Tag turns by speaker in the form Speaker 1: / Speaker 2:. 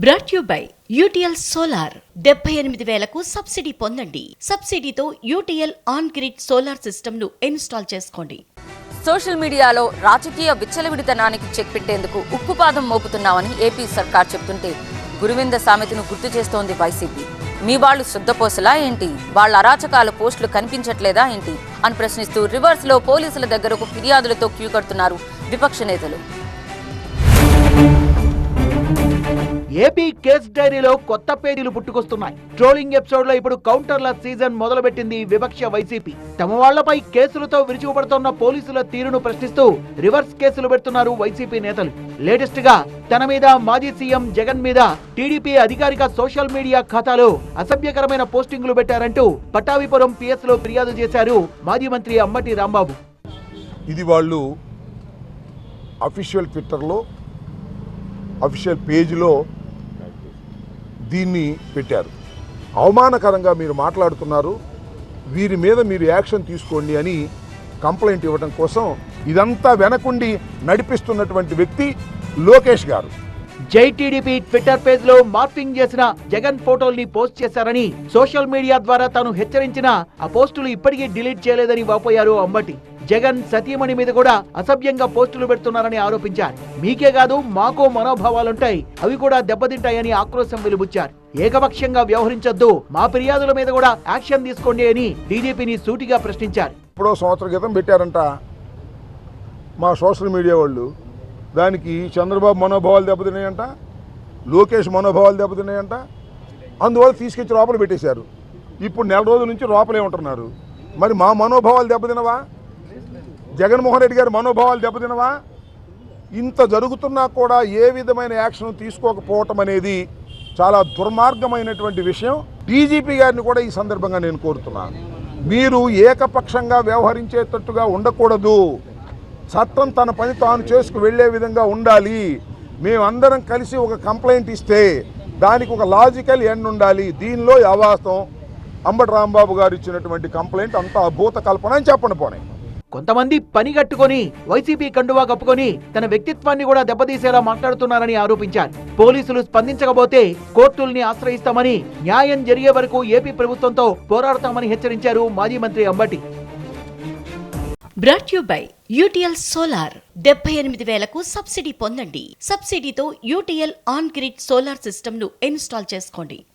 Speaker 1: Brought you by UTL solar 78,000కు subsidy పొందండి. సబ్సిడీతో UTL on grid solar system ను ఇన్స్టాల్ చేసుకోండి.
Speaker 2: సోషల్ మీడియాలో రాజకీయ విచ్చలవిడితనానికి చెక్ పెట్టేందుకు ఉక్కుపాదం మోపుతున్నామని ఏపీ సర్కార్ చెబుతుంటే గురువింద సామెతను గుర్తు చేస్తోంది వైసీపీ. మీ వాళ్ళు శుద్ధపోసలా ఏంటి, వాళ్ళ అరాచకాల పోస్టులు కనిపించట్లేదా ఏంటి అని ప్రశ్నిస్తూ రివర్స్ లో పోలీసుల దగ్గరకు ఫిర్యాదులతో క్యూ కడుతున్నారు విపక్ష నేతలు.
Speaker 3: ఏపీ కేస్ డైరీలో కొత్త పేజీలు పుట్టుకొస్తున్నాయి. ట్రోలింగ్ ఎపిసోడ్ లో ఇప్పుడు కౌంటర్ల సీజన్ మొదలుపెట్టింది విపక్ష వైసీపీ. తమ వాళ్లపై కేసులతో విరుచుకుపడుతున్న పోలీసుల తీరును ప్రశ్నిస్తూ రివర్స్ కేసులు పెడుతున్నారు వైసీపీ నేతలు. లేటెస్ట్ గా తన మీద, మాజీ సీఎం జగన్ మీద టీడీపీ అధికారిక సోషల్ మీడియా ఖాతాలో అసభ్యకరమైన పోస్టింగులు పెట్టారంటూ పట్టాభిపురం పిఎస్ లో ఫిర్యాదు చేశారు మాజీ మంత్రి అంబటి రాంబాబు.
Speaker 4: ఇది వాళ్ళు అఫీషియల్ ట్విట్టర్లో అఫీషియల్ పేజీలో దీన్ని పెట్టారు. అవమానకరంగా మీరు మాట్లాడుతున్నారు, వీరి మీద మీరు యాక్షన్ తీసుకోండి అని కంప్లైంట్ ఇవ్వడం కోసం ఇదంతా వెనకుండి నడిపిస్తున్నటువంటి వ్యక్తి లోకేష్ గారు.
Speaker 3: జై టీడీపీ ట్విట్టర్ పేజ్ లో మార్ఫింగ్ చేసిన జగన్ ఫోటోల్ని పోస్ట్ చేశారని, సోషల్ మీడియా ద్వారా తాను హెచ్చరించిన ఆ పోస్టులు ఇప్పటికీ డిలీట్ చేయలేదని వాపోయారు అంబటి. జగన్ సతీమణి మీద కూడా అసభ్యంగా పోస్టులు పెడుతున్నారని ఆరోపించారు. మీకే కాదు మాకో మనోభావాలుంటాయి, అవి కూడా దెబ్బతింటాయని ఆక్రోశం వెలుబుచ్చారు. ఏకపక్షంగా వ్యవహరించొద్దు, మా ఫిర్యాదుల మీద కూడా యాక్షన్ తీసుకోండి అని డీజీపీని సూటిగా ప్రశ్నించారు.
Speaker 4: ఇప్పుడు సంవత్సరం క్రితం పెట్టారంట మా సోషల్ మీడియా వాళ్ళు, దానికి చంద్రబాబు మనోభావాలు దెబ్బతిన్నాయంట, లోకేష్ మనోభావాలు దెబ్బతిన్నాయంట, అందువల్ల తీసుకొచ్చి లోపల పెట్టేశారు. ఇప్పుడు నెల రోజుల నుంచి లోపలే ఉంటున్నారు. మరి మా మనోభావాలు దెబ్బతినవా? జగన్మోహన్ రెడ్డి గారి మనోభావాలు దెబ్బతినవా? ఇంత జరుగుతున్నా కూడా ఏ విధమైన యాక్షన్ తీసుకోకపోవటం అనేది చాలా దుర్మార్గమైనటువంటి విషయం. డీజీపీ గారిని కూడా ఈ సందర్భంగా నేను కోరుతున్నాను, మీరు ఏకపక్షంగా వ్యవహరించేటట్టుగా ఉండకూడదు. చట్టం తన పని తాను చేసుకు వెళ్లే విధంగా ఉండాలి. మేమందరం కలిసి ఒక కంప్లైంట్ ఇస్తే దానికి ఒక లాజికల్ ఎండ్ ఉండాలి. దీనిలో అవాస్తవం. అంబటి రాంబాబు గారు ఇచ్చినటువంటి కంప్లైంట్ అంతా అభూత కల్పన అని చెప్పండి. పోనీ
Speaker 3: కొంతమంది పని కట్టుకొని వైసీపీ కండువా కప్పుకొని తన వ్యక్తిత్వాన్ని కూడా దెబ్బతీసేలా మాట్లాడుతున్నారని ఆరోపించారు. పోలీసులు స్పందించకపోతే కోర్టుల్ని ఆశ్రయిస్తామని, న్యాయం జరిగే వరకు ఏపీ ప్రభుత్వంతో పోరాడతామని హెచ్చరించారు మాజీ మంత్రి Ambati.
Speaker 1: Brought you by UTL solar 78,000కు సబ్సిడీ పొందండి. సబ్సిడీతో UTL on grid solar system ను ఇన్స్టాల్ చేసుకోండి.